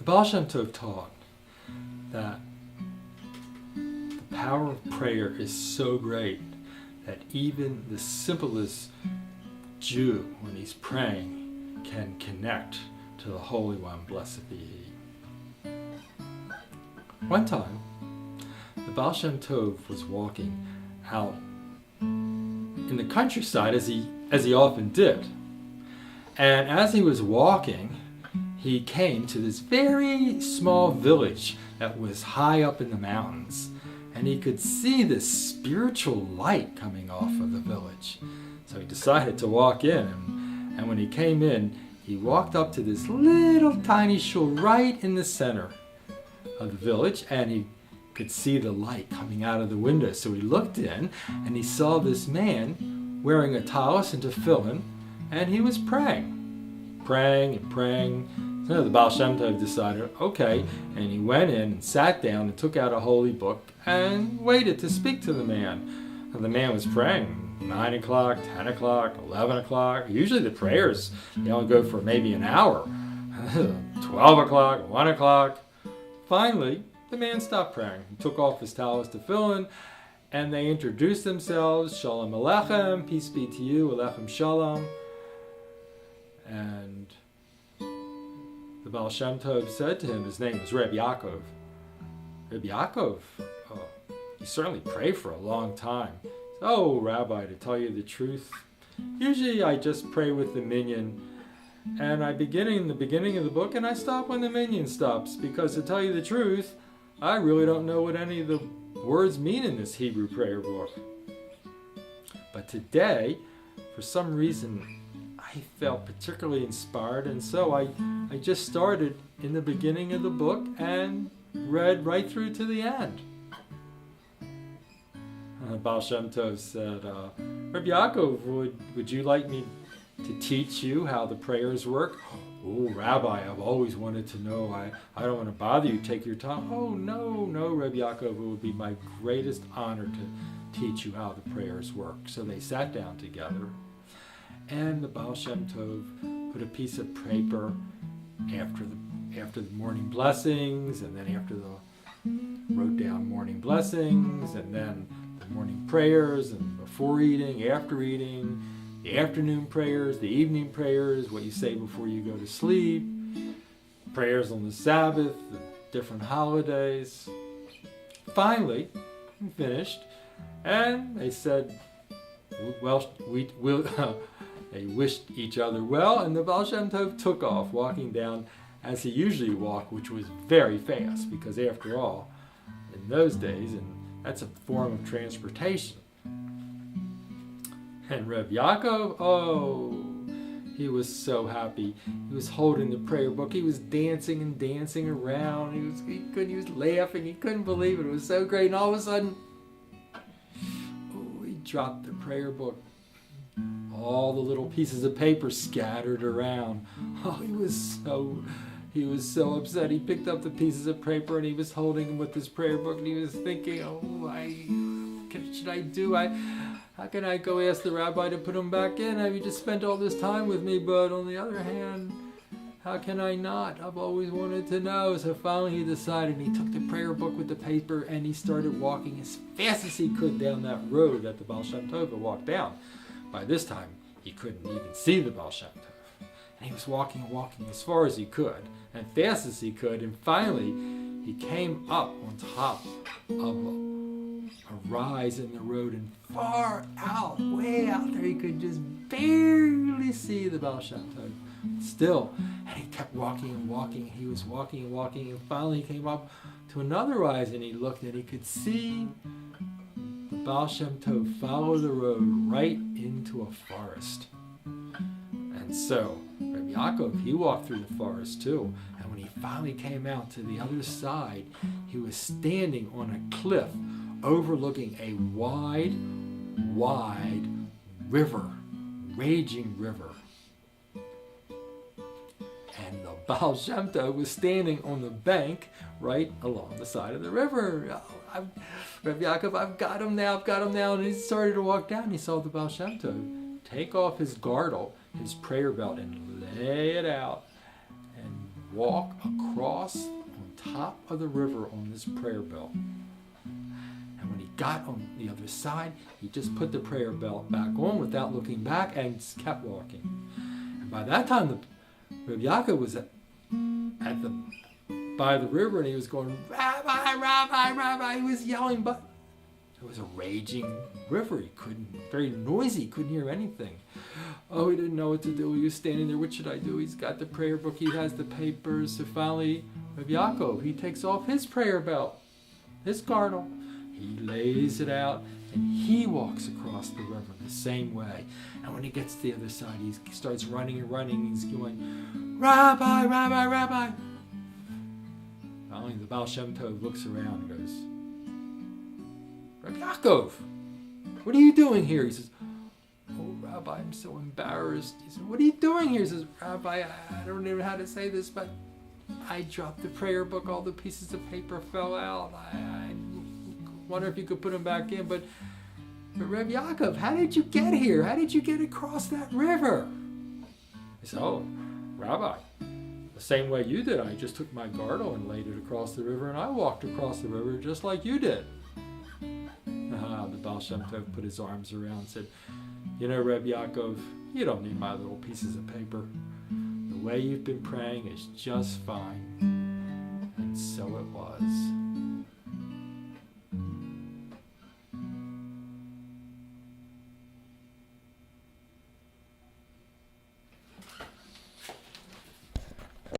Baal Shem Tov taught that the power of prayer is so great that even the simplest Jew, when he's praying, can connect to the Holy One, blessed be He. One time, the Baal Shem Tov was walking out in the countryside, as he often did. And as he was walking, he came to this very small village that was high up in the mountains. And he could see this spiritual light coming off of the village. So he decided to walk in. And when he came in, he walked up to this little tiny shul right in the center of the village. And he could see the light coming out of the window. So he looked in and he saw this man wearing a talis and tefillin. And he was praying and praying. So the Baal Shem Tov decided, okay, and he went in and sat down and took out a holy book and waited to speak to the man. And the man was praying 9 o'clock, 10 o'clock, 11 o'clock. Usually the prayers, they only go for maybe an hour. 12 o'clock, 1 o'clock. Finally, the man stopped praying. He took off his talis tefillin, and they introduced themselves. Shalom Aleichem, peace be to you, Aleichem Shalom. And the Baal Shem Tov said to him, his name was Reb Yaakov. Reb Yaakov, you certainly pray for a long time. Oh, Rabbi, to tell you the truth, usually I just pray with the minyan, and I begin in the beginning of the book, and I stop when the minyan stops, because to tell you the truth, I really don't know what any of the words mean in this Hebrew prayer book. But today, for some reason, I felt particularly inspired, and so I just started in the beginning of the book and read right through to the end. Baal Shem Tov said, Reb Yaakov, would you like me to teach you how the prayers work? Oh, Rabbi, I've always wanted to know. I don't want to bother you. Take your time. Oh, no, Reb Yaakov, it would be my greatest honor to teach you how the prayers work. So they sat down together. And the Baal Shem Tov put a piece of paper after the morning blessings, and then wrote down morning blessings, and then the morning prayers, and before eating, after eating, the afternoon prayers, the evening prayers, what you say before you go to sleep, prayers on the Sabbath, the different holidays. Finally, we finished, and they said, well, they wished each other well, and the Baal Shem Tov took off, walking down as he usually walked, which was very fast, because after all, in those days, and that's a form of transportation. And Reb Yaakov, he was so happy. He was holding the prayer book. He was dancing and dancing around. He was laughing. He couldn't believe it. It was so great. And all of a sudden, he dropped the prayer book. All the little pieces of paper scattered around. Oh, he was so upset. He picked up the pieces of paper and he was holding them with his prayer book, and he was thinking, what should I do? How can I go ask the rabbi to put them back in? You just spent all this time with me, but on the other hand, how can I not? I've always wanted to know. So finally he decided, and he took the prayer book with the paper and he started walking as fast as he could down that road that the Baal Shem Tov had walked down. By this time, he couldn't even see the Baal Shem Tov. And he was walking as far as he could, and fast as he could, and finally, he came up on top of a rise in the road, and far out, way out there, he could just barely see the Baal Shem Tov. Still, and he kept walking and walking, he was walking and walking, and finally he came up to another rise, and he looked, and he could see the Baal Shem Tov follow the road right into a forest. And so, Reb Yaakov, he walked through the forest too. And when he finally came out to the other side, he was standing on a cliff overlooking a wide river, raging river. And the Baal Shem Tov was standing on the bank right along the side of the river. Reb Yaakov, I've got him now. And he started to walk down. He saw the Baal Shem Tov take off his girdle, his prayer belt, and lay it out and walk across on top of the river on this prayer belt. And when he got on the other side, he just put the prayer belt back on without looking back and kept walking. And by that time, Reb Yaakov was by the river, and he was going, "Rabbi, Rabbi, Rabbi." He was yelling, but it was a raging river. Very noisy, he couldn't hear anything. Oh, he didn't know what to do. He was standing there. What should I do? He's got the prayer book. He has the papers. So finally, Reb Yaakov, he takes off his prayer belt, his girdle. He lays it out, and he walks across the river the same way. And when he gets to the other side, he starts running and running. He's going, "Rabbi, Rabbi, Rabbi." Finally, the Baal Shem Tov looks around and goes, "Reb Yaakov, what are you doing here?" He says, "Oh, Rabbi, I'm so embarrassed." He said, "What are you doing here?" He says, "Rabbi, I don't even know how to say this, but I dropped the prayer book. All the pieces of paper fell out. I wonder if you could put them back in. But Reb Yaakov, how did you get here? How did you get across that river?" He said, "Oh, Rabbi, the same way you did. I just took my girdle and laid it across the river, and I walked across the river just like you did." The Baal Shem Tov put his arms around and said, "You know, Reb Yaakov, you don't need my little pieces of paper. The way you've been praying is just fine." And so it was.